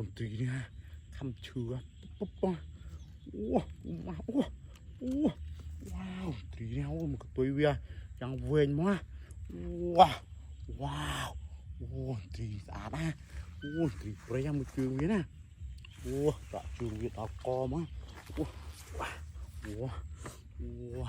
ổn tí nha thăm chưa búp búp wow tí nhau một cái túi bia chẳng vên mà wow wow tí giá ra tí bơi ra một trường biết nè đã trường việt đào co mà wow